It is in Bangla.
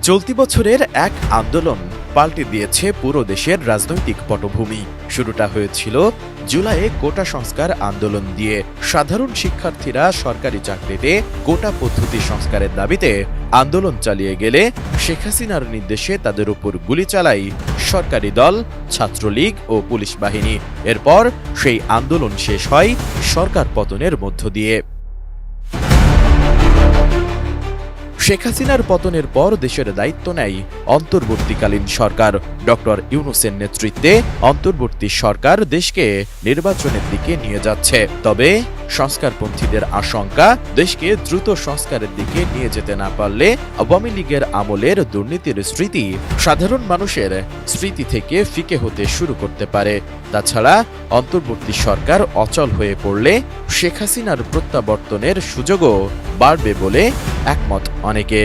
চলতি বছরের এক আন্দোলন পাল্টে দিয়েছে পুরো দেশের রাজনৈতিক পটভূমি। শুরুটা হয়েছিল জুলাইয়ে কোটা সংস্কার আন্দোলন দিয়ে। সাধারণ শিক্ষার্থীরা সরকারি চাকরিতে কোটা পদ্ধতি সংস্কারের দাবিতে আন্দোলন চালিয়ে গেলে শেখ হাসিনার নির্দেশে তাদের উপর গুলি চালায় সরকারি দল, ছাত্রলীগ ও পুলিশ বাহিনী। এরপর সেই আন্দোলন শেষ হয় সরকার পতনের মধ্য দিয়ে। শেখ হাসিনার পতনের পর দেশের দায়িত্ব নেয় অন্তর্বর্তীকালীন সরকার। ডক্টর ইউনূসের নেতৃত্বে অন্তর্বর্তী সরকার দেশকে নির্বাচনের দিকে নিয়ে যাচ্ছে। তবে সংস্কারপন্থীদের আশঙ্কা, দেশকে দ্রুত সংস্কারের দিকে নিয়ে যেতে না পারলে আওয়ামী লীগের আমলের দুর্নীতির স্মৃতি সাধারণ মানুষের স্মৃতি থেকে ফিকে হতে শুরু করতে পারে। তাছাড়া অন্তর্বর্তী সরকার অচল হয়ে পড়লে শেখ হাসিনার প্রত্যাবর্তনের সুযোগও বাড়বে বলে একমত অনেকে।